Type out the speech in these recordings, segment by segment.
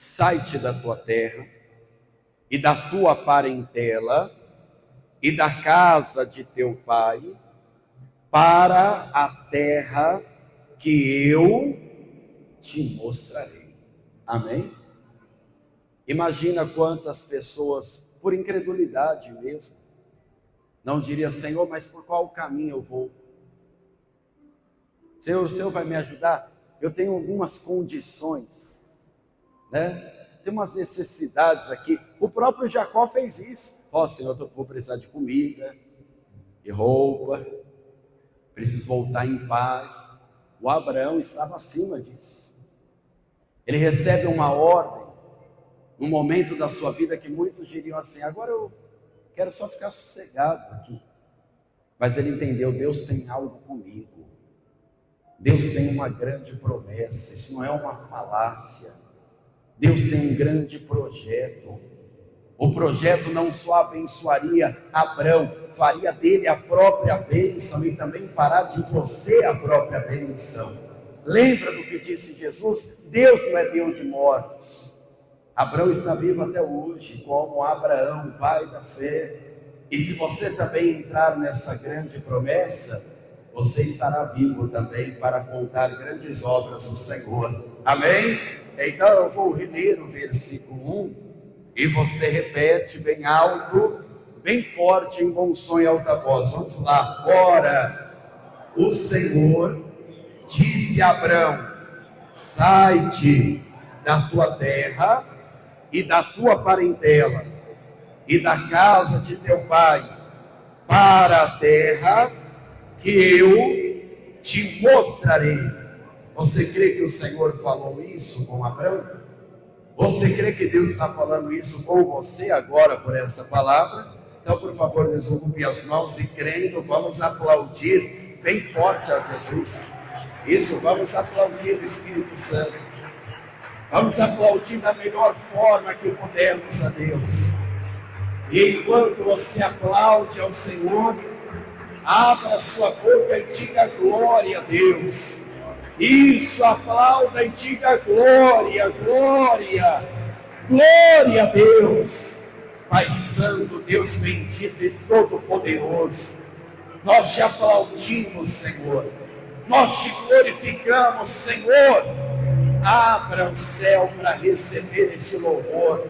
sai-te da tua terra e da tua parentela e da casa de teu pai, para a terra que eu te mostrarei. Amém? Imagina quantas pessoas, por incredulidade mesmo, não diria: Senhor, mas por qual caminho eu vou? Senhor, o Senhor vai me ajudar? Eu tenho algumas condições, né? Tem umas necessidades aqui. O próprio Jacó fez isso. Senhor, eu vou precisar de comida, de roupa, preciso voltar em paz. O Abraão estava acima disso. Ele recebe uma ordem, num momento da sua vida que muitos diriam assim: agora eu quero só ficar sossegado aqui. Mas ele entendeu: Deus tem algo comigo. Deus tem uma grande promessa, isso não é uma falácia. Deus tem um grande projeto. O projeto não só abençoaria Abraão, faria dele a própria bênção e também fará de você a própria bênção. Lembra do que disse Jesus? Deus não é Deus de mortos. Abraão está vivo até hoje, como Abraão, pai da fé. E se você também entrar nessa grande promessa, você estará vivo também para contar grandes obras do Senhor. Amém? Então eu vou reler o versículo 1 e você repete bem alto, bem forte, em bom som e alta voz. Vamos lá. Ora, o Senhor disse a Abraão: sai-te da tua terra e da tua parentela e da casa de teu pai, para a terra que eu te mostrarei. Você crê que o Senhor falou isso com Abraão? Você crê que Deus está falando isso com você agora por essa palavra? Então, por favor, desocupe as mãos e crendo, vamos aplaudir bem forte a Jesus. Isso, vamos aplaudir o Espírito Santo. Vamos aplaudir da melhor forma que pudermos a Deus. E enquanto você aplaude ao Senhor, abra sua boca e diga glória a Deus. Isso, aplauda e diga glória, glória, glória a Deus. Pai Santo, Deus bendito e todo-poderoso, nós te aplaudimos, Senhor. Nós te glorificamos, Senhor. Abra o céu para receber este louvor.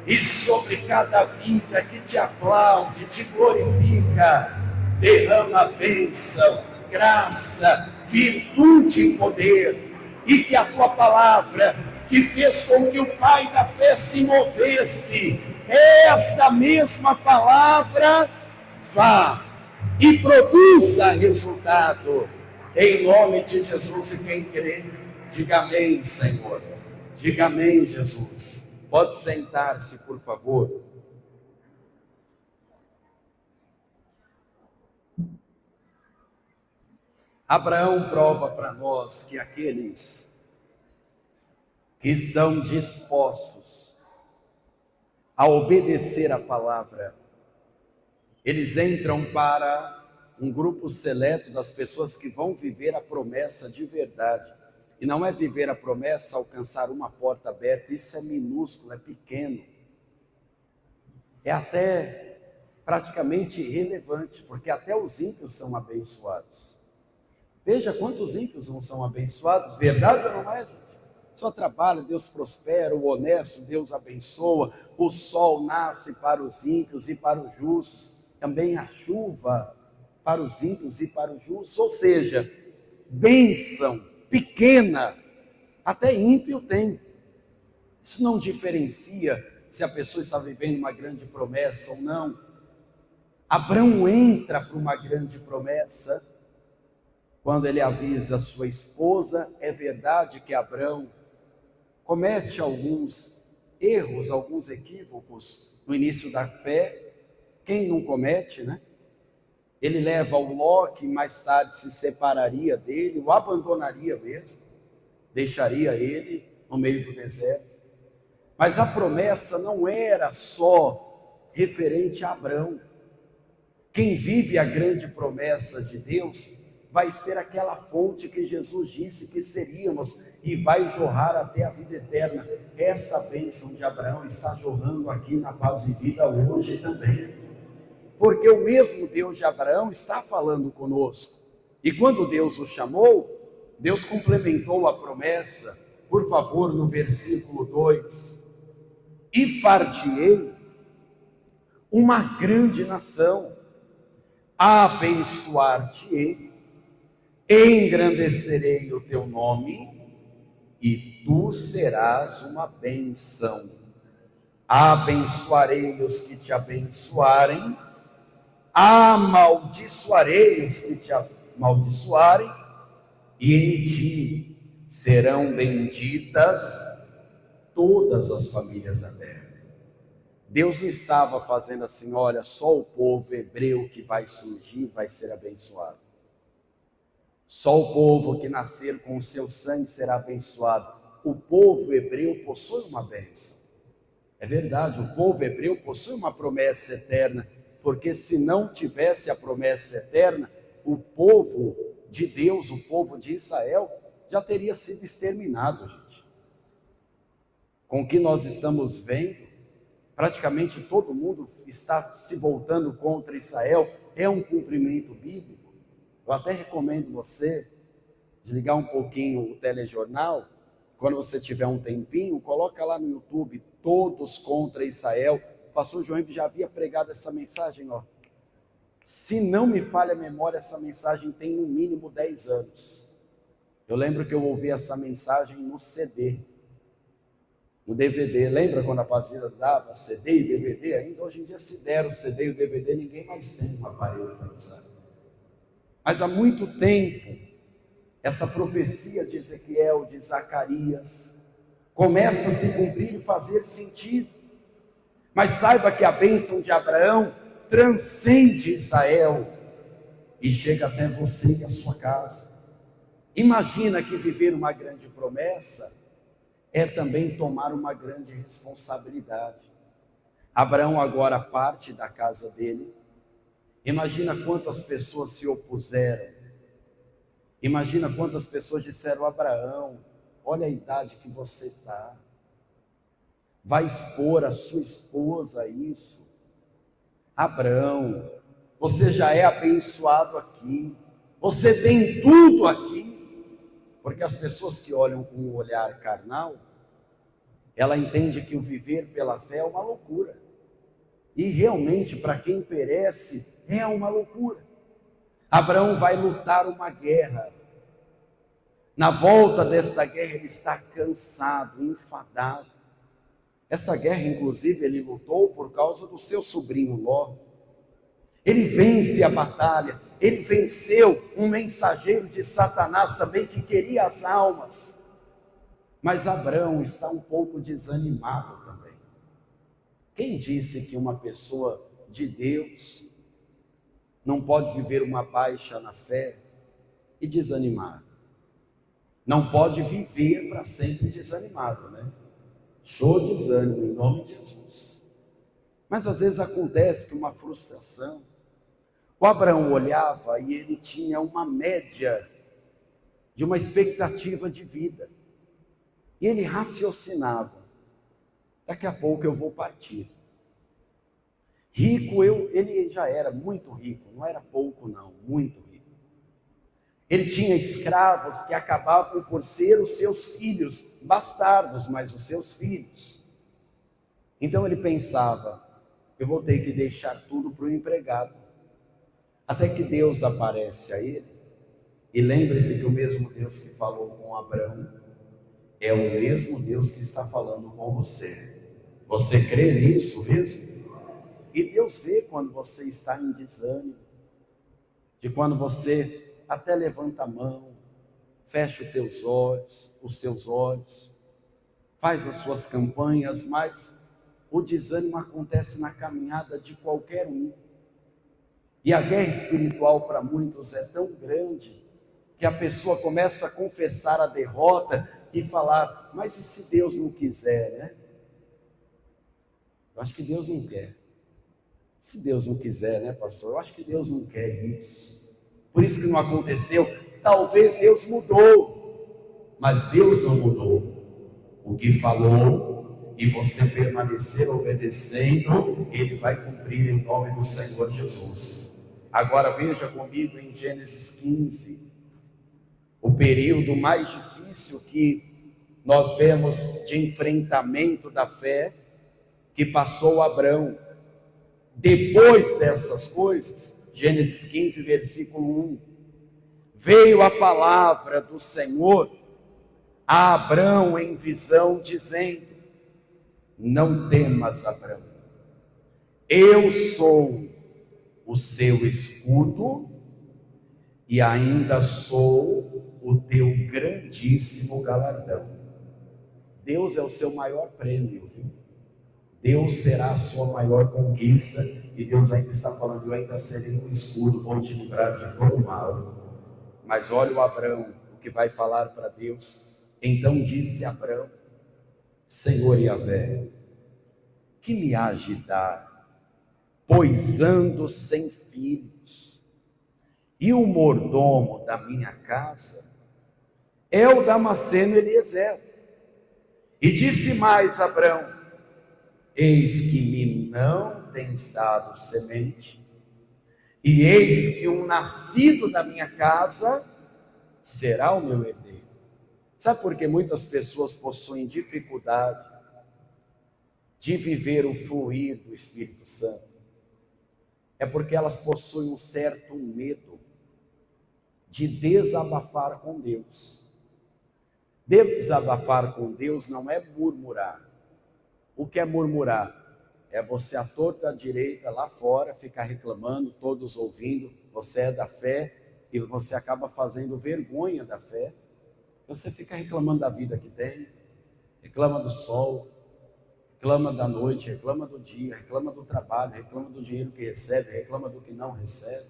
E sobre cada vida que te aplaude, te glorifica, derrama bênção, graça, virtude e poder. E que a tua palavra, que fez com que o Pai da fé se movesse, esta mesma palavra vá e produza resultado. Em nome de Jesus. E quem crê, diga amém, Senhor. Diga amém, Jesus. Pode sentar-se, por favor. Abraão prova para nós que aqueles que estão dispostos a obedecer a palavra, eles entram para um grupo seleto das pessoas que vão viver a promessa de verdade. E não é viver a promessa, alcançar uma porta aberta, isso é minúsculo, é pequeno. É até praticamente irrelevante, porque até os ímpios são abençoados. Veja quantos ímpios não são abençoados, verdade ou não é, gente? Só trabalha, Deus prospera, o honesto, Deus abençoa, o sol nasce para os ímpios e para os justos, também a chuva para os ímpios e para os justos, ou seja, bênção pequena, até ímpio tem. Isso não diferencia se a pessoa está vivendo uma grande promessa ou não. Abraão entra para uma grande promessa quando ele avisa a sua esposa. É verdade que Abraão comete alguns erros, alguns equívocos no início da fé. Quem não comete, né? Ele leva o Ló, que mais tarde se separaria dele, o abandonaria mesmo, deixaria ele no meio do deserto. Mas a promessa não era só referente a Abraão. Quem vive a grande promessa de Deus vai ser aquela fonte que Jesus disse que seríamos. e vai jorrar até a vida eterna. Esta bênção de Abraão está jorrando aqui na Paz e Vida hoje também, porque o mesmo Deus de Abraão está falando conosco. E quando Deus o chamou, Deus complementou a promessa, por favor, no versículo 2: e far-te-ei uma grande nação, abençoar-te-ei, engrandecerei o teu nome, e tu serás uma bênção. Abençoarei os que te abençoarem, amaldiçoarei os que te amaldiçoarem, e em ti serão benditas todas as famílias da terra. Deus não estava fazendo assim, olha, só o povo hebreu que vai surgir vai ser abençoado. Só o povo que nascer com o seu sangue será abençoado. O povo hebreu possui uma bênção. É verdade, o povo hebreu possui uma promessa eterna, porque se não tivesse a promessa eterna, o povo de Deus, o povo de Israel, já teria sido exterminado, gente. Com o que nós estamos vendo, praticamente todo mundo está se voltando contra Israel, é um cumprimento bíblico. Eu até recomendo você desligar um pouquinho o telejornal, quando você tiver um tempinho, coloca lá no YouTube, Todos contra Israel. O pastor João já havia pregado essa mensagem, ó. Se não me falha a memória, essa mensagem tem no mínimo 10 anos. Eu lembro que eu ouvi essa mensagem no CD, no DVD. Lembra quando a Paz Vida dava CD e DVD? Ainda hoje em dia se der o CD e o DVD, ninguém mais tem um aparelho para usar. Mas há muito tempo, essa profecia de Ezequiel, de Zacarias, começa a se cumprir e fazer sentido. Mas saiba que a bênção de Abraão transcende Israel e chega até você e a sua casa. Imagina que viver uma grande promessa é também tomar uma grande responsabilidade. Abraão agora parte da casa dele. Imagina quantas pessoas se opuseram. Imagina quantas pessoas disseram: Abraão, olha a idade que você está. Vai expor a sua esposa a isso. Abraão, você já é abençoado aqui. Você tem tudo aqui. Porque as pessoas que olham com um olhar carnal, ela entende que o viver pela fé é uma loucura. E realmente, para quem perece, é uma loucura. Abraão vai lutar uma guerra. Na volta dessa guerra, ele está cansado, enfadado. Essa guerra, inclusive, ele lutou por causa do seu sobrinho Ló. Ele vence a batalha. Ele venceu um mensageiro de Satanás também que queria as almas. Mas Abraão está um pouco desanimado também. Quem disse que uma pessoa de Deus não pode viver uma baixa na fé e desanimar? Não pode viver para sempre desanimado, né? Show de desânimo em nome de Jesus. Mas às vezes acontece que uma frustração. O Abraão olhava e ele tinha uma média de uma expectativa de vida. E ele raciocinava: daqui a pouco eu vou partir. Rico, ele já era muito rico, não era pouco não, muito rico. Ele tinha escravos que acabavam por ser os seus filhos, bastardos, mas os seus filhos. Então ele pensava: eu vou ter que deixar tudo para o empregado. Até que Deus aparece a ele. E lembre-se que o mesmo Deus que falou com Abraão é o mesmo Deus que está falando com você. Você crê nisso mesmo? E Deus vê quando você está em desânimo, de quando você até levanta a mão, fecha os seus olhos, faz as suas campanhas, mas o desânimo acontece na caminhada de qualquer um. E a guerra espiritual para muitos é tão grande que a pessoa começa a confessar a derrota e falar: mas e se Deus não quiser, né? Eu acho que Deus não quer. Se Deus não quiser, né, pastor? Eu acho que Deus não quer isso. Por isso que não aconteceu. Talvez Deus mudou. Mas Deus não mudou. O que falou e você permanecer obedecendo, Ele vai cumprir em nome do Senhor Jesus. Agora veja comigo em Gênesis 15, o período mais difícil que nós vemos de enfrentamento da fé que passou Abrão. Depois dessas coisas, Gênesis 15, versículo 1, veio a palavra do Senhor a Abrão em visão, dizendo: não temas, Abrão, eu sou o seu escudo e ainda sou o teu grandíssimo galardão. Deus é o seu maior prêmio, viu? Deus será a sua maior conquista, e Deus ainda está falando: eu ainda serei um escudo, vou te livrar de todo mal. Mas olha o Abrão, o que vai falar para Deus. Então disse Abrão: Senhor Yahvé, que me há de dar, pois ando sem filhos, e o mordomo da minha casa é o Damasceno Eliezer. E disse mais Abrão: eis que me não tens dado semente, e eis que um nascido da minha casa será o meu herdeiro. Sabe por que muitas pessoas possuem dificuldade de viver o fluir do Espírito Santo? É porque elas possuem um certo medo de desabafar com Deus. Desabafar com Deus não é murmurar. O que é murmurar? É você à torta à direita, lá fora, ficar reclamando, todos ouvindo, você é da fé, e você acaba fazendo vergonha da fé. Você fica reclamando da vida que tem, reclama do sol, reclama da noite, reclama do dia, reclama do trabalho, reclama do dinheiro que recebe, reclama do que não recebe,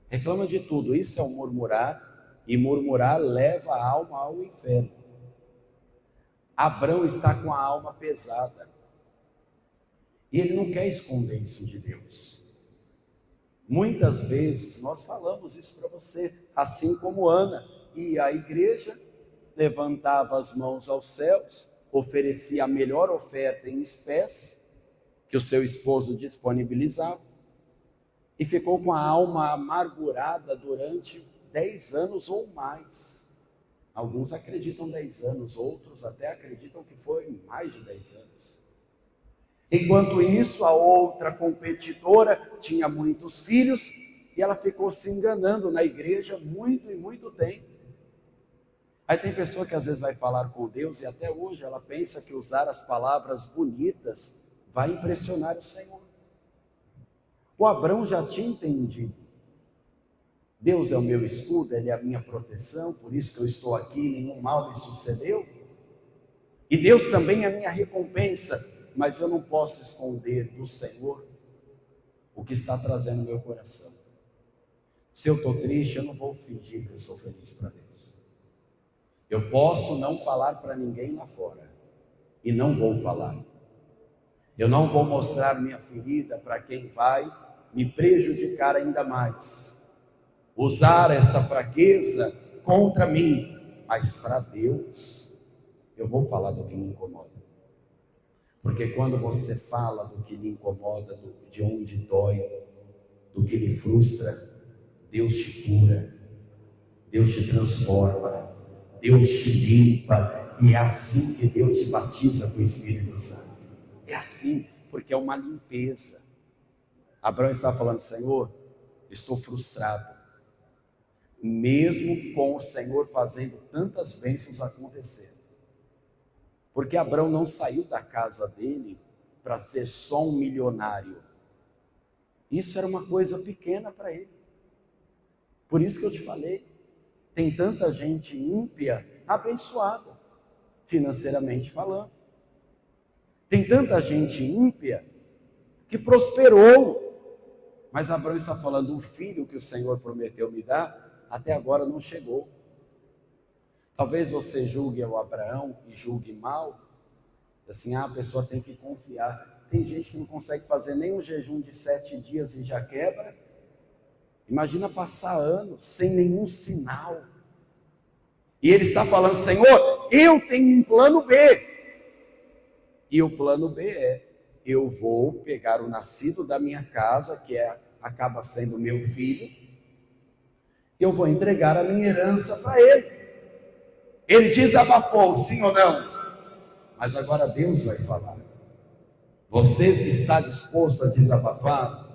reclama de tudo. Isso é o murmurar, e murmurar leva a alma ao inferno. Abrão está com a alma pesada, e ele não quer esconder isso de Deus. Muitas vezes nós falamos isso para você, assim como Ana, e a igreja levantava as mãos aos céus, oferecia a melhor oferta em espécie que o seu esposo disponibilizava, e ficou com a alma amargurada durante 10 anos ou mais. Alguns acreditam 10 anos, outros até acreditam que foi mais de 10 anos. Enquanto isso, a outra competidora tinha muitos filhos, e ela ficou se enganando na igreja muito e muito tempo. Aí tem pessoa que às vezes vai falar com Deus, e até hoje ela pensa que usar as palavras bonitas vai impressionar o Senhor. O Abrão já tinha entendido. Deus é o meu escudo, Ele é a minha proteção, por isso que eu estou aqui, nenhum mal me sucedeu. E Deus também é a minha recompensa, mas eu não posso esconder do Senhor o que está trazendo no meu coração. Se eu estou triste, eu não vou fingir que eu sou feliz para Deus. Eu posso não falar para ninguém lá fora, e não vou falar. Eu não vou mostrar minha ferida para quem vai me prejudicar ainda mais. Usar essa fraqueza contra mim, mas para Deus, eu vou falar do que me incomoda. Porque quando você fala do que lhe incomoda, de onde dói, do que lhe frustra, Deus te cura, Deus te transforma, Deus te limpa, e é assim que Deus te batiza com o Espírito Santo. É assim, porque é uma limpeza. Abraão está falando: Senhor, estou frustrado, mesmo com o Senhor fazendo tantas bênçãos acontecer. Porque Abraão não saiu da casa dele para ser só um milionário. Isso era uma coisa pequena para ele. Por isso que eu te falei, tem tanta gente ímpia abençoada, financeiramente falando. Tem tanta gente ímpia que prosperou. Mas Abraão está falando: o filho que o Senhor prometeu me dar, até agora não chegou. Talvez você julgue o Abraão e julgue mal, assim: a pessoa tem que confiar. Tem gente que não consegue fazer nem um jejum de 7 dias e já quebra. Imagina passar anos sem nenhum sinal. E ele está falando: Senhor, eu tenho um plano B. E o plano B é: eu vou pegar o nascido da minha casa, que acaba sendo meu filho, eu vou entregar a minha herança para ele. Ele desabafou, sim ou não? Mas agora Deus vai falar. Você está disposto a desabafar?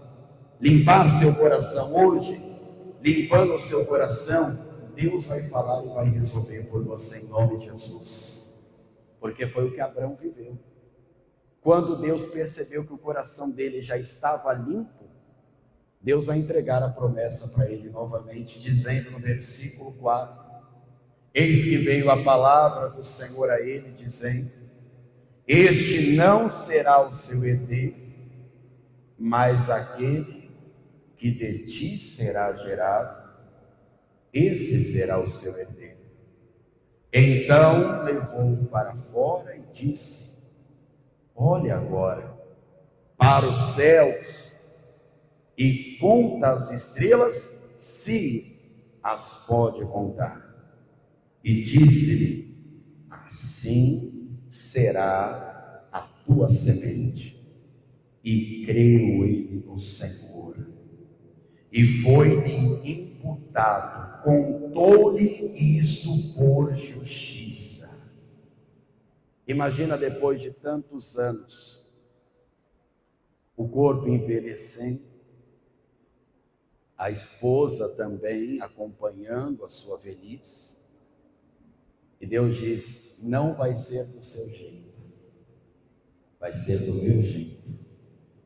Limpar seu coração hoje? Limpando o seu coração, Deus vai falar e vai resolver por você em nome de Jesus. Porque foi o que Abraão viveu. Quando Deus percebeu que o coração dele já estava limpo, Deus vai entregar a promessa para ele novamente, dizendo no versículo 4: eis que veio a palavra do Senhor a ele, dizendo: este não será o seu herdeiro, mas aquele que de ti será gerado, esse será o seu herdeiro. Então levou-o para fora e disse: olhe agora para os céus e conta as estrelas, se as pode contar. E disse-lhe: assim será a tua semente. E creu ele no Senhor, e foi-lhe imputado, contou-lhe isto por justiça. Imagina, depois de tantos anos, o corpo envelhecendo, a esposa também acompanhando a sua velhice, e Deus diz: não vai ser do seu jeito, vai ser do meu jeito.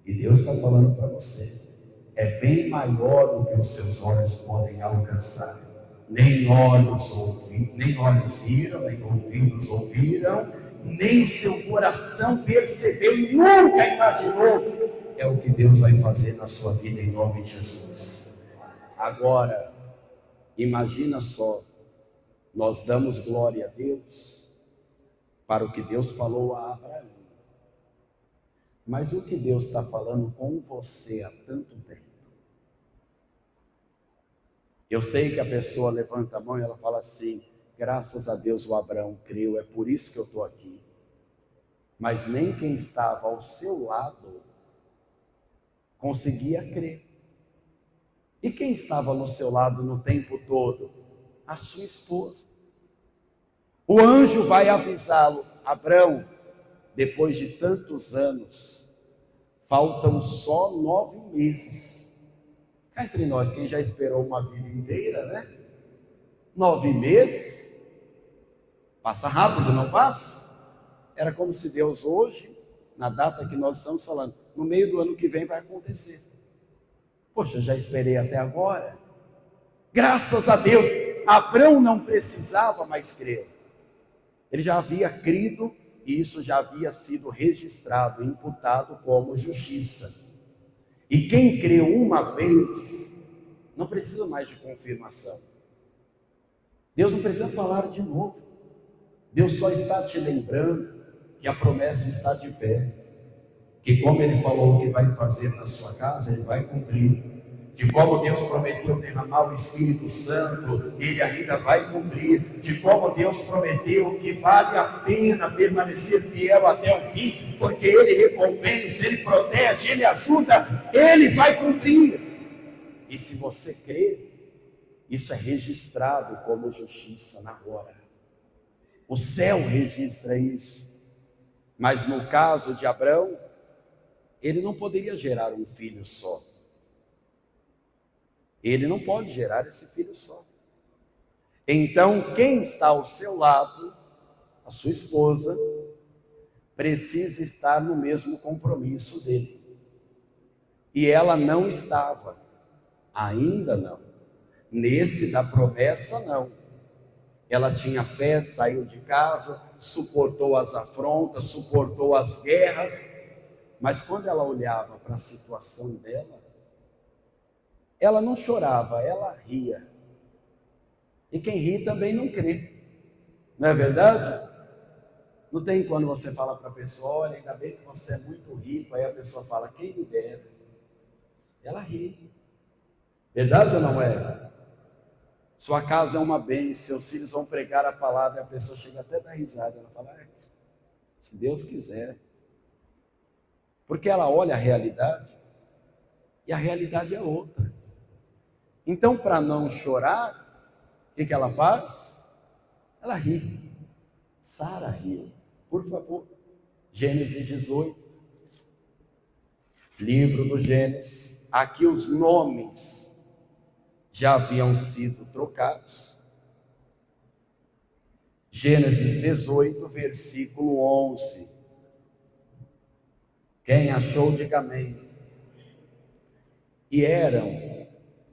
E Deus está falando para você: é bem maior do que os seus olhos podem alcançar. Nem olhos viram, nem ouvidos ouviram, nem o seu coração percebeu e nunca imaginou. É o que Deus vai fazer na sua vida em nome de Jesus. Agora, imagina só, nós damos glória a Deus para o que Deus falou a Abraão. Mas o que Deus está falando com você há tanto tempo? Eu sei que a pessoa levanta a mão e ela fala assim: graças a Deus o Abraão creu, é por isso que eu estou aqui. Mas nem quem estava ao seu lado conseguia crer. E quem estava no seu lado no tempo todo? A sua esposa. O anjo vai avisá-lo: Abraão, depois de tantos anos, faltam só 9 meses. Cá entre nós, quem já esperou uma vida inteira, né? 9 meses, passa rápido, não passa? Era como se Deus hoje, na data que nós estamos falando, no meio do ano que vem vai acontecer. Poxa, já esperei até agora. Graças a Deus, Abraão não precisava mais crer. Ele já havia crido e isso já havia sido registrado, imputado como justiça. E quem creu uma vez, não precisa mais de confirmação. Deus não precisa falar de novo. Deus só está te lembrando que a promessa está de pé. Que como Ele falou que vai fazer na sua casa, Ele vai cumprir. De como Deus prometeu derramar o Espírito Santo, Ele ainda vai cumprir. De como Deus prometeu que vale a pena permanecer fiel até o fim, porque Ele recompensa, Ele protege, Ele ajuda, Ele vai cumprir. E se você crer, isso é registrado como justiça na hora. O céu registra isso. Mas no caso de Abraão, ele não poderia gerar um filho só. Ele não pode gerar esse filho só. Então, quem está ao seu lado, a sua esposa, precisa estar no mesmo compromisso dele. E ela não estava, ainda não. Nesse da promessa, não. Ela tinha fé, saiu de casa, suportou as afrontas, suportou as guerras, mas quando ela olhava para a situação dela, ela não chorava, ela ria. E quem ri também não crê. Não é verdade? Não tem quando você fala para a pessoa: olha, ainda bem que você é muito rico. Aí a pessoa fala: quem me dera. Ela ri. Verdade ou não é? Sua casa é uma bênção, seus filhos vão pregar a palavra, e a pessoa chega até a dar risada, ela fala, se Deus quiser. Porque ela olha a realidade, e a realidade é outra. Então, para não chorar, o que ela faz? Ela ri. Sara riu. Por favor, Gênesis 18. Livro do Gênesis. Aqui os nomes já haviam sido trocados. Gênesis 18, versículo 11. Quem achou, diga amém. E eram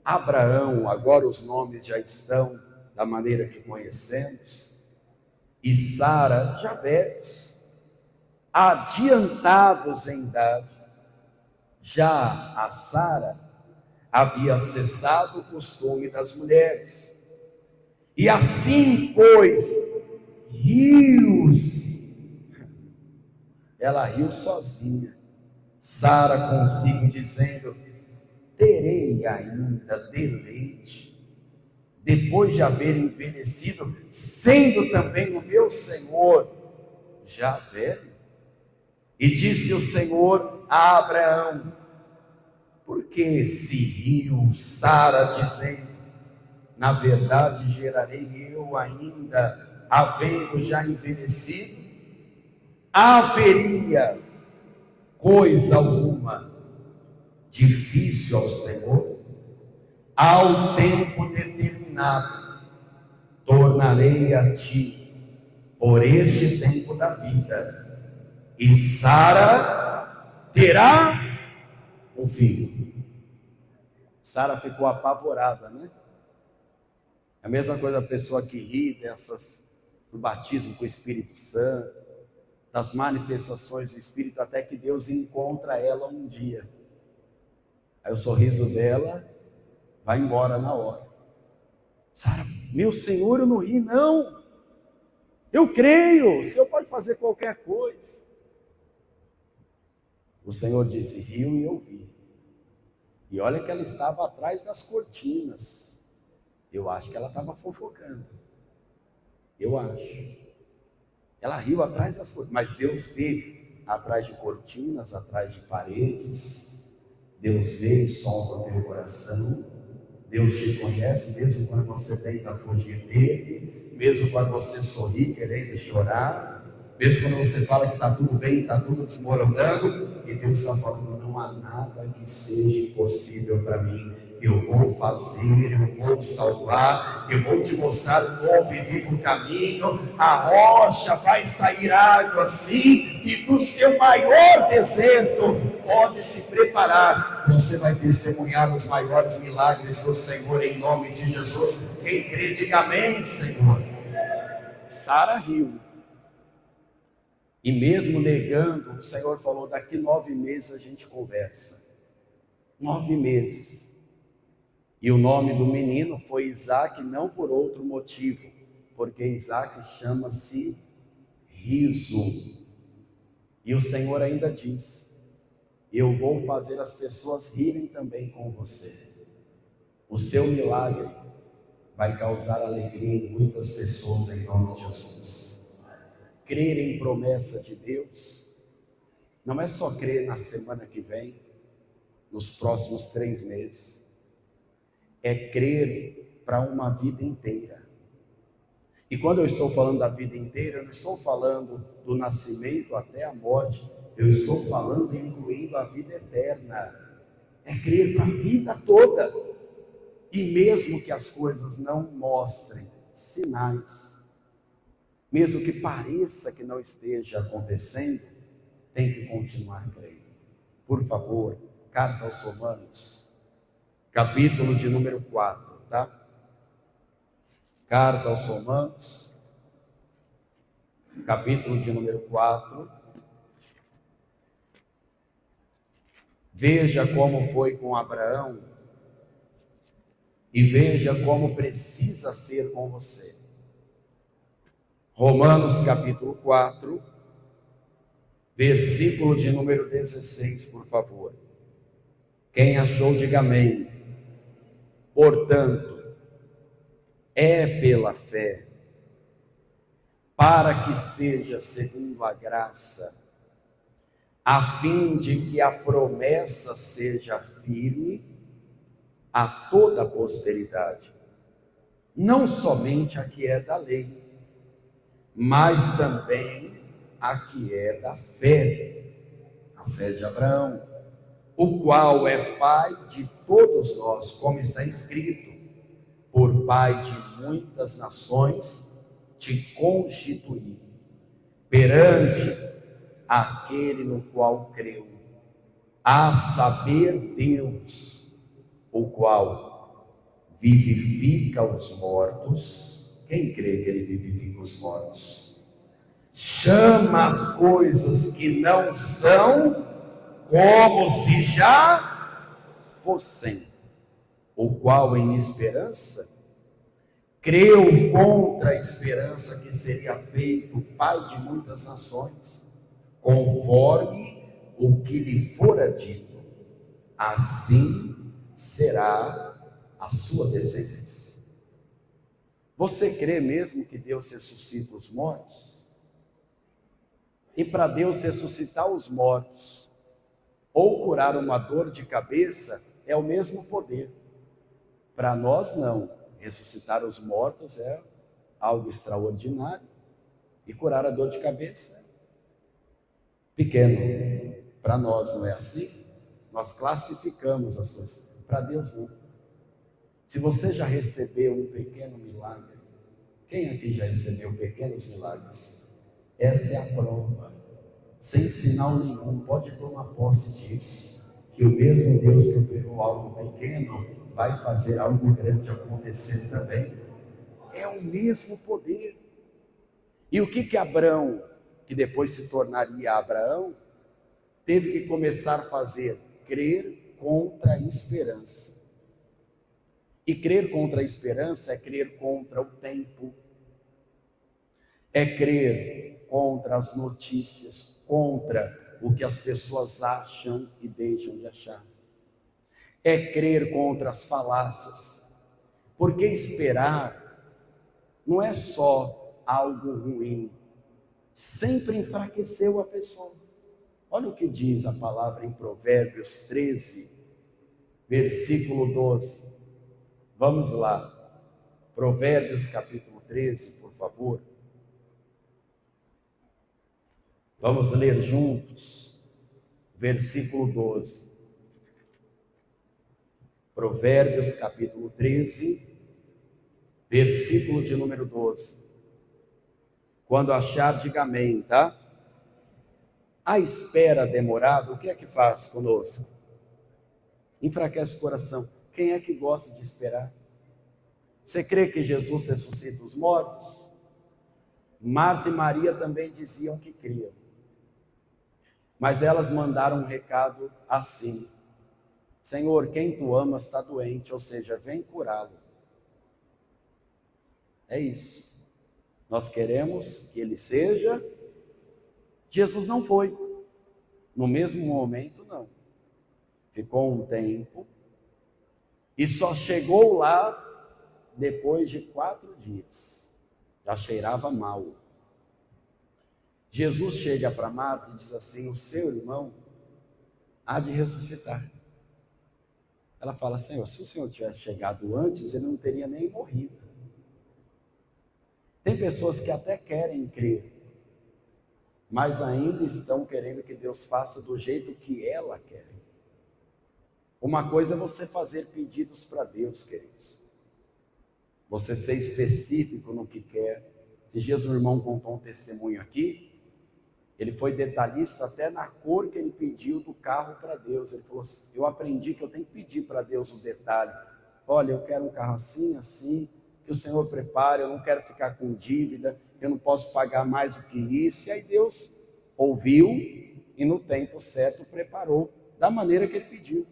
Abraão, agora os nomes já estão da maneira que conhecemos, e Sara, já velhos, adiantados em idade. Já a Sara havia cessado o costume das mulheres. E assim, pois, riu-se. Ela riu sozinha. Sara consigo dizendo, terei ainda deleite, depois de haver envelhecido, sendo também o meu Senhor já velho? E disse o Senhor a Abraão, por que se riu Sara, dizendo, na verdade gerarei eu ainda, havendo já envelhecido? Haveria coisa alguma difícil ao Senhor? Ao tempo determinado, tornarei a ti, por este tempo da vida, e Sara terá um filho. Sara ficou apavorada, né? A mesma coisa a pessoa que ri do batismo com o Espírito Santo, das manifestações do Espírito, até que Deus encontra ela um dia. Aí o sorriso dela vai embora na hora. Sara, meu Senhor, eu não ri não. Eu creio, o Senhor pode fazer qualquer coisa. O Senhor disse, riu e eu vi. E olha que ela estava atrás das cortinas. Eu acho que ela estava fofocando. Eu acho. Ela riu atrás das cortinas, mas Deus vê atrás de cortinas, atrás de paredes. Deus vê e sonda o teu coração. Deus te conhece, mesmo quando você tenta fugir dele, mesmo quando você sorri querendo chorar, mesmo quando você fala que está tudo bem, está tudo desmoronando, e Deus está falando, não há nada que seja impossível para mim. Eu vou fazer, eu vou salvar, eu vou te mostrar um novo e vivo caminho. A rocha vai sair água sim, e do seu maior deserto pode se preparar. Você vai testemunhar os maiores milagres do Senhor em nome de Jesus. Quem crê, diga amém, Senhor. Sara riu. E mesmo negando, o Senhor falou, daqui 9 meses a gente conversa. 9 meses. E o nome do menino foi Isaac, não por outro motivo, porque Isaac chama-se riso. E o Senhor ainda diz, eu vou fazer as pessoas rirem também com você. O seu milagre vai causar alegria em muitas pessoas em nome de Jesus. Crer em promessa de Deus não é só crer na semana que vem, nos próximos 3 meses. É crer para uma vida inteira. E quando eu estou falando da vida inteira, eu não estou falando do nascimento até a morte, eu estou falando incluindo a vida eterna. É crer para a vida toda. E mesmo que as coisas não mostrem sinais, mesmo que pareça que não esteja acontecendo, tem que continuar crendo. Por favor, carta aos Romanos, capítulo de número 4, tá? Carta aos Romanos, capítulo de número 4. Veja como foi com Abraão e veja como precisa ser com você. Romanos capítulo 4, versículo de número 16, por favor. Quem achou, diga amém. Portanto, é pela fé, para que seja segundo a graça, a fim de que a promessa seja firme a toda a posteridade, não somente a que é da lei, mas também a que é da fé, a fé de Abraão, o qual é pai de todos nós, como está escrito: por pai de muitas nações te constituí, perante aquele no qual creu, a saber Deus, o qual vivifica os mortos. Quem crê que ele vivifica os mortos? Chama as coisas que não são como se já fossem, o qual em esperança creu contra a esperança que seria feito pai de muitas nações, conforme o que lhe fora dito, assim será a sua descendência. Você crê mesmo que Deus ressuscita os mortos? E para Deus ressuscitar os mortos, ou curar uma dor de cabeça, é o mesmo poder. Para nós não. Ressuscitar os mortos é algo extraordinário, e curar a dor de cabeça é pequeno. Para nós não é assim. Nós classificamos as coisas. Para Deus não. Se você já recebeu um pequeno milagre, quem aqui já recebeu pequenos milagres? Essa é a prova, sem sinal nenhum. Pode tomar posse disso, que o mesmo Deus que operou algo pequeno vai fazer algo grande acontecer também. É o mesmo poder. E o que Abraão, que depois se tornaria Abraão, teve que começar a fazer? Crer contra a esperança. E crer contra a esperança é crer contra o tempo, é crer contra as notícias, contra o que as pessoas acham e deixam de achar, é crer contra as falácias, porque esperar não é só algo ruim, sempre enfraqueceu a pessoa. Olha o que diz a palavra em Provérbios 13, versículo 12. Vamos lá, Provérbios capítulo 13, por favor. Vamos ler juntos, versículo 12. Provérbios capítulo 13, versículo de número 12. Quando achar, diga amém, tá? A espera demorada, o que é que faz conosco? Enfraquece o coração. Quem é que gosta de esperar? Você crê que Jesus ressuscita os mortos? Marta e Maria também diziam que criam. Mas elas mandaram um recado assim: Senhor, quem tu amas está doente, ou seja, vem curá-lo. É isso. Nós queremos que ele seja. Jesus não foi. No mesmo momento, não. Ficou um tempo e só chegou lá depois de 4 dias. Já cheirava mal. Jesus chega para Marta e diz assim: o seu irmão há de ressuscitar. Ela fala: Senhor, se o Senhor tivesse chegado antes, ele não teria nem morrido. Tem pessoas que até querem crer, mas ainda estão querendo que Deus faça do jeito que ela quer. Uma coisa é você fazer pedidos para Deus, queridos. Você ser específico no que quer. Esses dias um irmão contou um testemunho aqui. Ele foi detalhista até na cor que ele pediu do carro para Deus. Ele falou assim: eu aprendi que eu tenho que pedir para Deus o detalhe. Olha, eu quero um carro assim, assim, que o Senhor prepare, eu não quero ficar com dívida, eu não posso pagar mais do que isso. E aí Deus ouviu e no tempo certo preparou, da maneira que ele pediu.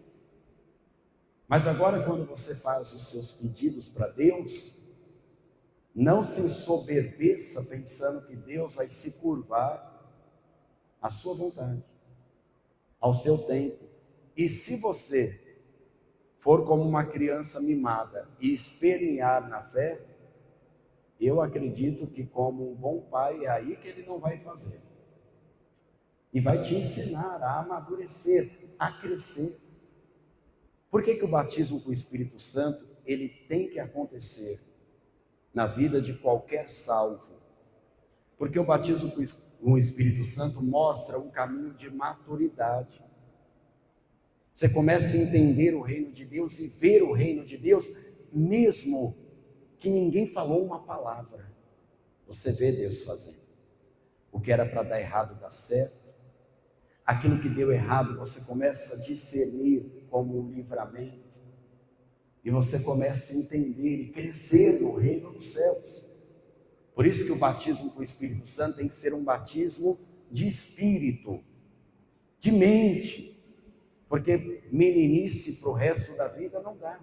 Mas agora, quando você faz os seus pedidos para Deus, não se ensoberbeça pensando que Deus vai se curvar à sua vontade, ao seu tempo. E se você for como uma criança mimada e espernear na fé, Eu acredito que, como um bom pai, é aí que ele não vai fazer. E vai te ensinar a amadurecer, a crescer. Por que que o batismo com o Espírito Santo, ele tem que acontecer na vida de qualquer salvo? Porque o batismo com o Espírito Santo mostra um caminho de maturidade. Você começa a entender o reino de Deus e ver o reino de Deus, mesmo que ninguém falou uma palavra. Você vê Deus fazendo. O que era para dar errado dá certo. Aquilo que deu errado você começa a discernir como um livramento. E você começa a entender e crescer no reino dos céus. Por isso que o batismo com o Espírito Santo tem que ser um batismo de espírito, de mente. Porque meninice para o resto da vida não dá.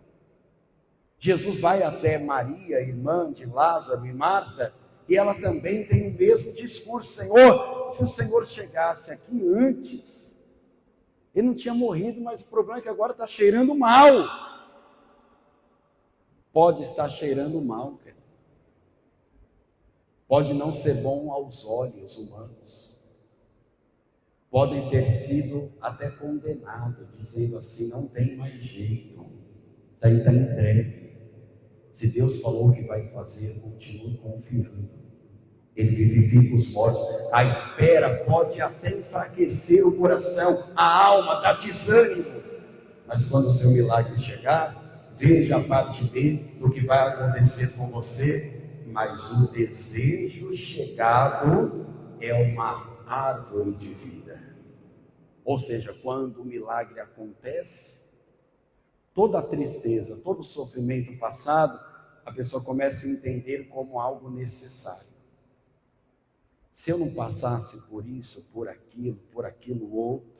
Jesus vai até Maria, irmã de Lázaro e Marta, e ela também tem o mesmo discurso: Senhor, se o Senhor chegasse aqui antes, ele não tinha morrido, mas o problema é que agora está cheirando mal. Pode estar cheirando mal, querido. Pode não ser bom aos olhos humanos. Podem ter sido até condenados, dizendo assim: não tem mais jeito, está entregue. Se Deus falou que vai fazer, continue confiando. Ele vivifica os mortos. A espera pode até enfraquecer o coração, a alma, dá desânimo. Mas quando o seu milagre chegar, veja a parte B do que vai acontecer com você. Mas o desejo chegado é uma árvore de vida. Ou seja, quando o milagre acontece, toda a tristeza, todo o sofrimento passado, a pessoa começa a entender como algo necessário. Se eu não passasse por isso, por aquilo outro,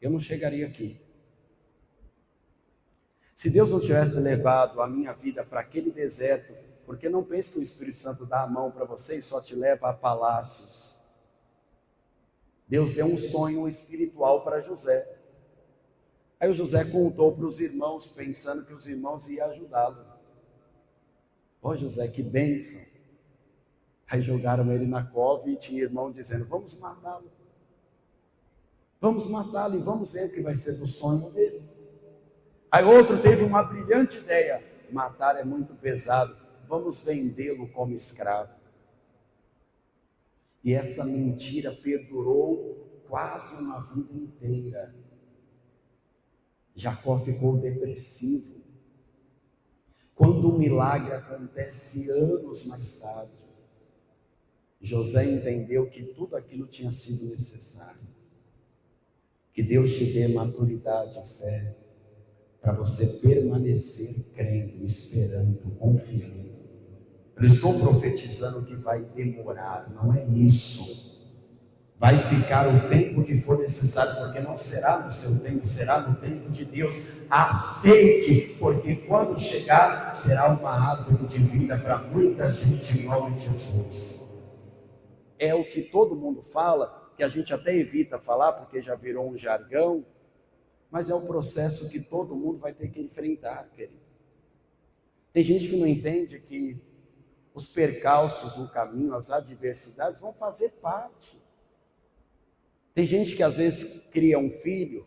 eu não chegaria aqui. Se Deus não tivesse levado a minha vida para aquele deserto, porque não pense que o Espírito Santo dá a mão para você e só te leva a palácios. Deus deu um sonho espiritual para José. Aí o José contou para os irmãos, pensando que os irmãos iam ajudá-lo. Ó José, que bênção. Aí jogaram ele na cova e tinha irmão dizendo: vamos matá-lo. Vamos matá-lo e vamos ver o que vai ser do sonho dele. Aí outro teve uma brilhante ideia: matar é muito pesado, vamos vendê-lo como escravo. E essa mentira perdurou quase uma vida inteira. Jacó ficou depressivo. Quando o milagre acontece anos mais tarde, José entendeu que tudo aquilo tinha sido necessário. Que Deus te dê maturidade e fé para você permanecer crendo, esperando, confiando. Eu estou profetizando que vai demorar, não é isso. Vai ficar o tempo que for necessário, porque não será no seu tempo, será no tempo de Deus. Aceite, porque quando chegar, será uma árvore de vida para muita gente, em nome de Jesus. É o que todo mundo fala, que a gente até evita falar, porque já virou um jargão, mas é o processo que todo mundo vai ter que enfrentar, querido. Tem gente que não entende que os percalços no caminho, as adversidades vão fazer parte. Tem gente que às vezes cria um filho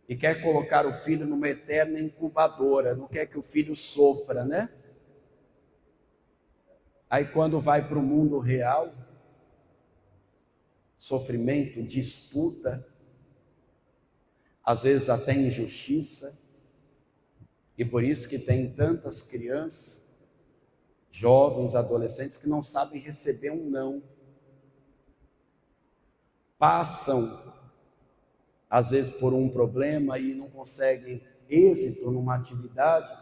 e quer colocar o filho numa eterna incubadora, não quer que o filho sofra, né? Aí quando vai para o mundo real, sofrimento, disputa, às vezes até injustiça, e por isso que tem tantas crianças, jovens, adolescentes que não sabem receber um não. Passam, às vezes, por um problema e não conseguem êxito numa atividade,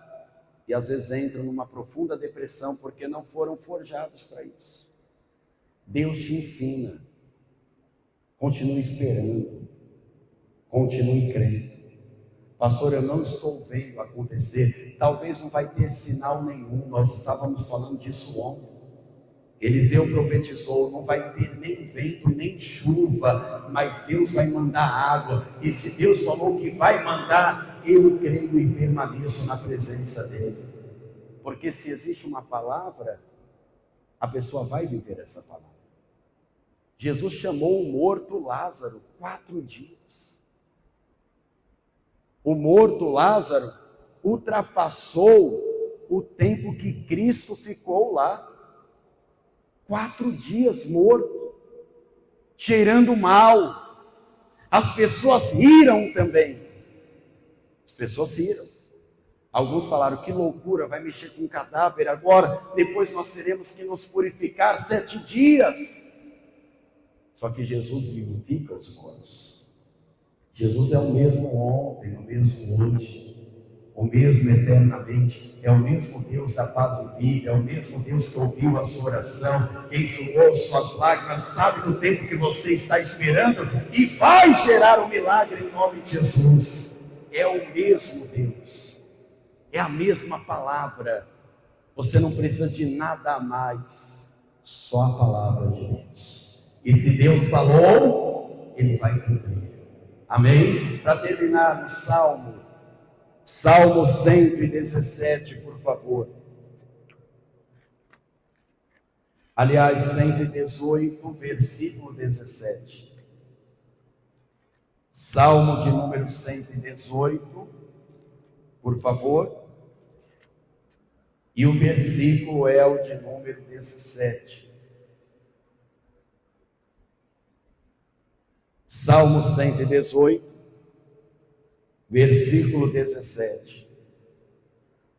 e às vezes entram numa profunda depressão porque não foram forjados para isso. Deus te ensina. Continue esperando. Continue crendo. Pastor, eu não estou vendo acontecer. Talvez não vai ter sinal nenhum. Nós estávamos falando disso ontem. Eliseu profetizou: não vai ter nem vento, nem chuva, mas Deus vai mandar água. E se Deus falou que vai mandar, eu creio e permaneço na presença dele. Porque se existe uma palavra, a pessoa vai viver essa palavra. Jesus chamou o morto Lázaro 4 dias. O morto Lázaro ultrapassou o tempo que Cristo ficou lá. 4 dias morto, cheirando mal. As pessoas riram também. As pessoas riram. Alguns falaram, que loucura, vai mexer com um cadáver agora, depois nós teremos que nos purificar 7 dias. Só que Jesus vivifica os mortos. Jesus é o mesmo ontem, o mesmo hoje, o mesmo eternamente, é o mesmo Deus da paz e vida, é o mesmo Deus que ouviu a sua oração, enxugou suas lágrimas, sabe do tempo que você está esperando e vai gerar um milagre em nome de Jesus. É o mesmo Deus, é a mesma palavra, você não precisa de nada a mais, só a palavra de Deus. E se Deus falou, Ele vai cumprir. Amém? Para terminar no Salmo 117, por favor. Aliás, 118, versículo 17. Salmo de número 118, por favor. E o versículo é o de número 17. Salmo 118, versículo 17.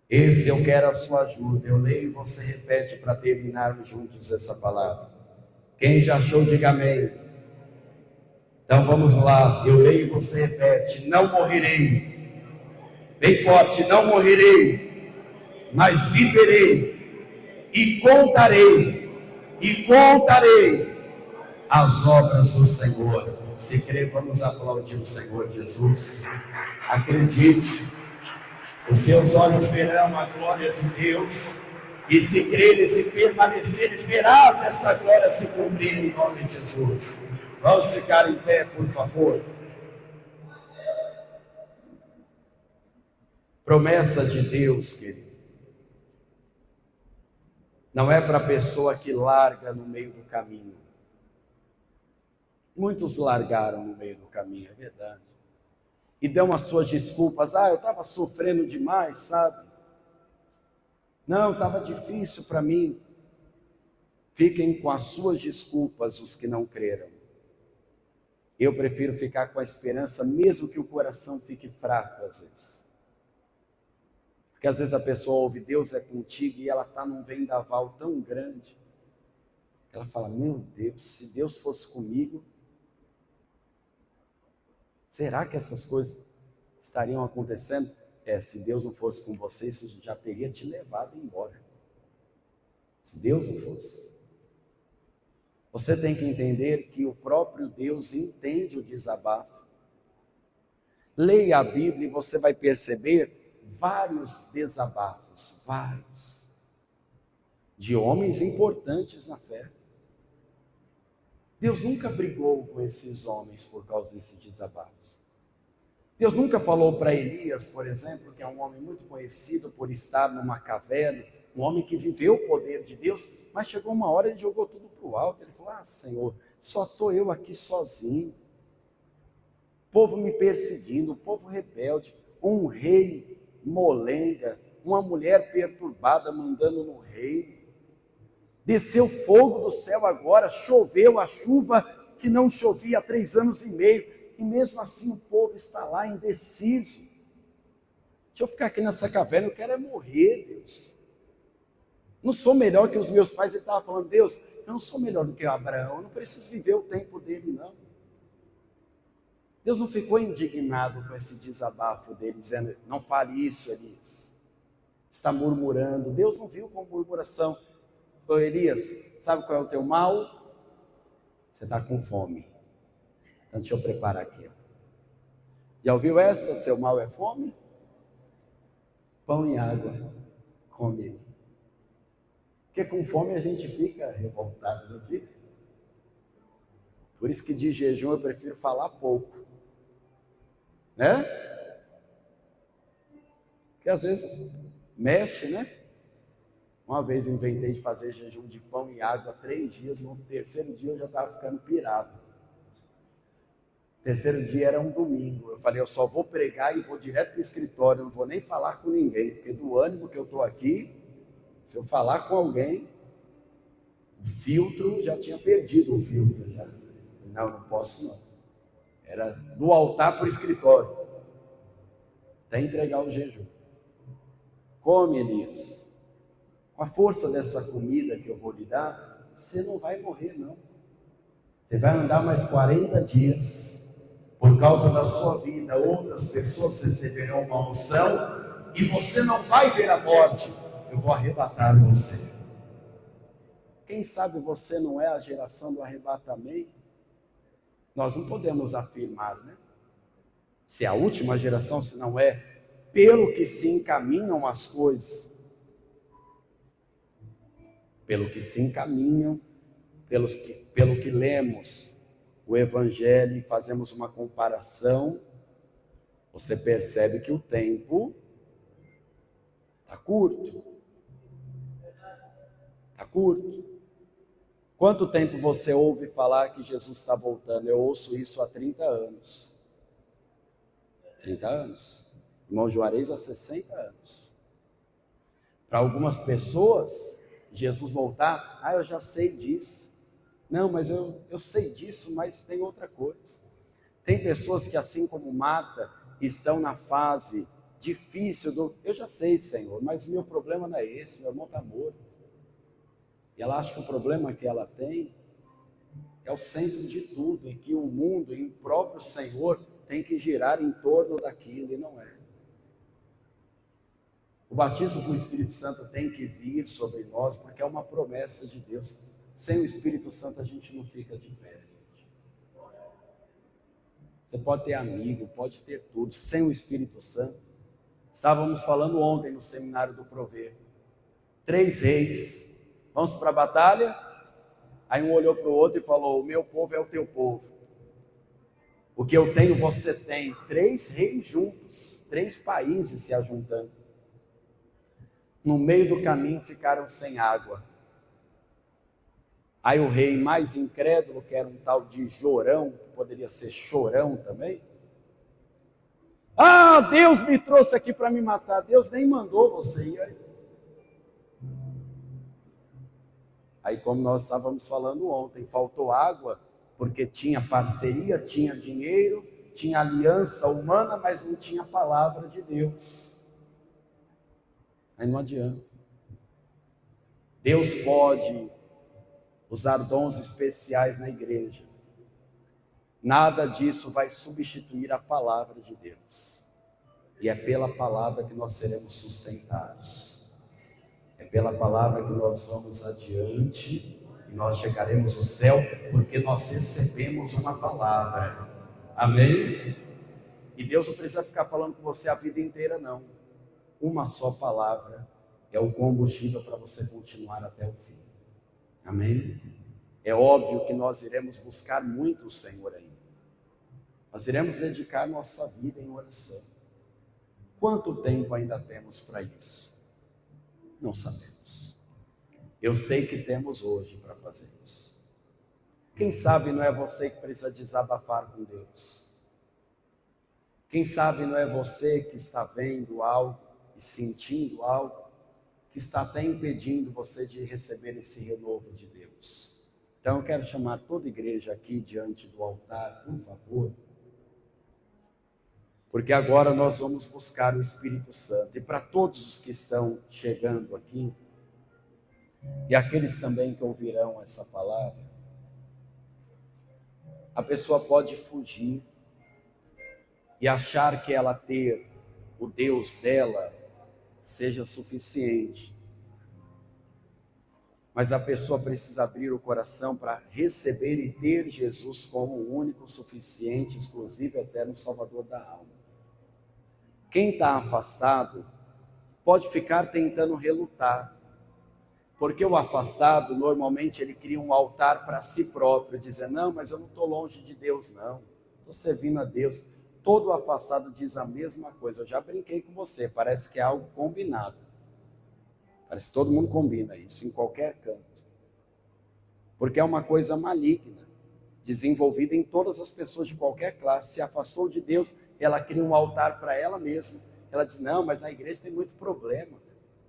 Esse eu quero a sua ajuda. Eu leio e você repete para terminarmos juntos essa palavra. Quem já achou, diga amém. Então vamos lá. Eu leio e você repete. Não morrerei. Bem forte, não morrerei, mas viverei e contarei as obras do Senhor. Se crer, vamos aplaudir o Senhor Jesus. Acredite, os seus olhos verão a glória de Deus, e se creres e permaneceres, verás essa glória se cumprir em nome de Jesus. Vamos ficar em pé, por favor. Promessa de Deus, querido, não é para a pessoa que larga no meio do caminho. Muitos largaram no meio do caminho, é verdade. E dão as suas desculpas. Eu estava sofrendo demais, sabe? Não, estava difícil para mim. Fiquem com as suas desculpas os que não creram. Eu prefiro ficar com a esperança, mesmo que o coração fique fraco às vezes. Porque às vezes a pessoa ouve, Deus é contigo, e ela está num vendaval tão grande. Ela fala, meu Deus, se Deus fosse comigo, será que essas coisas estariam acontecendo? Se Deus não fosse com você, isso já teria te levado embora. Se Deus não fosse. Você tem que entender que o próprio Deus entende o desabafo. Leia a Bíblia e você vai perceber vários desabafos, vários, de homens importantes na fé. Deus nunca brigou com esses homens por causa desses desabafos. Deus nunca falou para Elias, por exemplo, que é um homem muito conhecido por estar numa caverna, um homem que viveu o poder de Deus, mas chegou uma hora e ele jogou tudo para o alto. Ele falou, Senhor, só estou eu aqui sozinho, o povo me perseguindo, o povo rebelde, um rei molenga, uma mulher perturbada mandando no rei. Desceu fogo do céu agora, choveu a chuva que não chovia há 3 anos e meio, e mesmo assim o povo está lá indeciso. Deixa eu ficar aqui nessa caverna, eu quero é morrer, Deus. Não sou melhor que os meus pais. Ele estava falando, Deus, eu não sou melhor do que Abraão, eu não preciso viver o tempo dele, não. Deus não ficou indignado com esse desabafo dele, dizendo, não fale isso, Elias. Está murmurando. Deus não viu com murmuração. Ô Elias, sabe qual é o teu mal? Você está com fome. Então deixa eu preparar aqui. Já ouviu essa? Seu mal é fome? Pão e água. Come aí. Porque com fome a gente fica revoltado, não fica? Por isso que de jejum eu prefiro falar pouco. Né? Porque às vezes mexe, né? Uma vez eu inventei de fazer jejum de pão e água 3 dias, no terceiro dia eu já estava ficando pirado. O terceiro dia era um domingo, eu falei, eu só vou pregar e vou direto para o escritório, não vou nem falar com ninguém, porque do ânimo que eu estou aqui, se eu falar com alguém, o filtro, já tinha perdido o filtro. Já. Não posso não. Era do altar para o escritório, até entregar o jejum. Come, Elias. Com a força dessa comida que eu vou lhe dar, você não vai morrer não. Você vai andar mais 40 dias. Por causa da sua vida, outras pessoas receberão uma unção e você não vai ver a morte. Eu vou arrebatar você. Quem sabe você não é a geração do arrebatamento? Nós não podemos afirmar, né? Se é a última geração, se não é, pelo que se encaminham as coisas. Pelo que se encaminham, pelo que lemos o Evangelho e fazemos uma comparação, você percebe que o tempo está curto. Está curto. Quanto tempo você ouve falar que Jesus está voltando? Eu ouço isso há 30 anos. 30 anos. Irmão Juarez há 60 anos. Para algumas pessoas, Jesus voltar, eu já sei disso. Não, mas eu sei disso, mas tem outra coisa. Tem pessoas que, assim como Marta, estão na fase difícil do... Eu já sei, Senhor, mas meu problema não é esse, meu irmão está morto. E ela acha que o problema que ela tem é o centro de tudo, e que o mundo e o próprio Senhor tem que girar em torno daquilo, e não é. O batismo com o Espírito Santo tem que vir sobre nós, porque é uma promessa de Deus. Sem o Espírito Santo a gente não fica de pé, gente. Você pode ter amigo, pode ter tudo, sem o Espírito Santo. Estávamos falando ontem no seminário do Provérbio. 3 reis, vamos para a batalha? Aí um olhou para o outro e falou, o meu povo é o teu povo. O que eu tenho, você tem. 3 reis juntos, 3 países se ajuntando. No meio do caminho ficaram sem água. Aí o rei mais incrédulo, que era um tal de Jorão, que poderia ser Chorão também. Deus me trouxe aqui para me matar. Deus nem mandou você ir aí. Aí, como nós estávamos falando ontem, faltou água, porque tinha parceria, tinha dinheiro, tinha aliança humana, mas não tinha a palavra de Deus. Aí não adianta. Deus pode usar dons especiais na igreja. Nada disso vai substituir a palavra de Deus. E é pela palavra que nós seremos sustentados. É pela palavra que nós vamos adiante e nós chegaremos ao céu, porque nós recebemos uma palavra. Amém? E Deus não precisa ficar falando com você a vida inteira, não. Uma só palavra é o combustível para você continuar até o fim. Amém? É óbvio que nós iremos buscar muito o Senhor ainda. Nós iremos dedicar nossa vida em oração. Quanto tempo ainda temos para isso? Não sabemos. Eu sei que temos hoje para fazer isso. Quem sabe não é você que precisa desabafar com Deus. Quem sabe não é você que está vendo algo e sentindo algo que está até impedindo você de receber esse renovo de Deus. Então eu quero chamar toda a igreja aqui diante do altar, por favor, porque agora nós vamos buscar o Espírito Santo. E para todos os que estão chegando aqui, e aqueles também que ouvirão essa palavra, a pessoa pode fugir e achar que ela ter o Deus dela seja suficiente. Mas a pessoa precisa abrir o coração para receber e ter Jesus como o único, suficiente, exclusivo, eterno Salvador da alma. Quem está afastado pode ficar tentando relutar, porque o afastado normalmente ele cria um altar para si próprio, dizendo, não, mas eu não estou longe de Deus não, estou servindo a Deus. Todo afastado diz a mesma coisa. Eu já brinquei com você, parece que é algo combinado. Parece que todo mundo combina isso, em qualquer canto. Porque é uma coisa maligna, desenvolvida em todas as pessoas de qualquer classe. Se afastou de Deus, ela cria um altar para ela mesma. Ela diz, não, mas na igreja tem muito problema.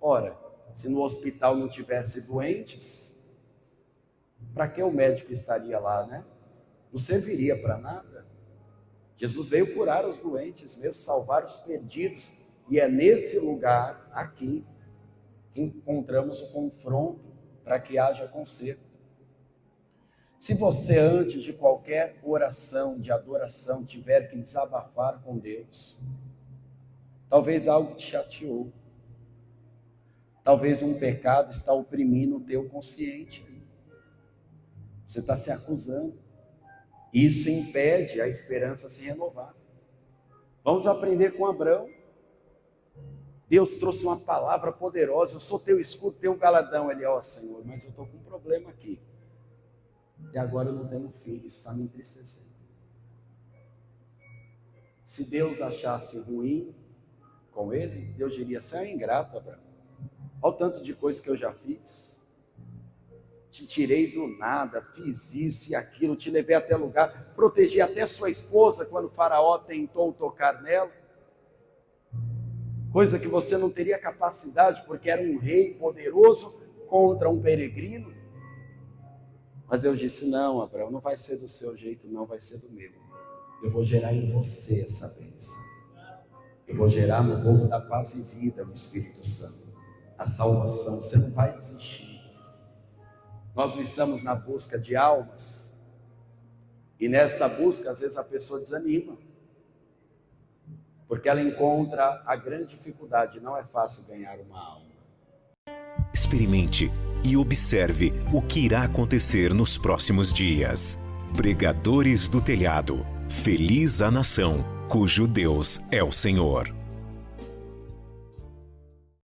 Ora, se no hospital não tivesse doentes, para que o médico estaria lá, né? Não serviria para nada. Jesus veio curar os doentes mesmo, salvar os perdidos. E é nesse lugar, aqui, que encontramos o confronto para que haja conserto. Se você, antes de qualquer oração de adoração, tiver que desabafar com Deus, talvez algo te chateou, talvez um pecado está oprimindo o teu consciente, você está se acusando, isso impede a esperança se renovar. Vamos aprender com Abraão. Deus trouxe uma palavra poderosa, eu sou teu escudo, teu galardão. Ele, ó Senhor, mas eu estou com um problema aqui, e agora eu não tenho filho, isso está me entristecendo. Se Deus achasse ruim com ele, Deus diria, você é ingrato, Abraão, olha o tanto de coisa que eu já fiz, te tirei do nada, fiz isso e aquilo, te levei até lugar, protegi até sua esposa quando o faraó tentou tocar nela, coisa que você não teria capacidade, porque era um rei poderoso contra um peregrino. Mas Deus disse, não, Abraão, não vai ser do seu jeito, não, vai ser do meu. Eu vou gerar em você essa bênção. Eu vou gerar no povo da paz e vida o Espírito Santo. A salvação, você não vai desistir. Nós não estamos na busca de almas. E nessa busca, às vezes a pessoa desanima. Porque ela encontra a grande dificuldade, não é fácil ganhar uma alma. Experimente e observe o que irá acontecer nos próximos dias. Pregadores do Telhado. Feliz a nação cujo Deus é o Senhor.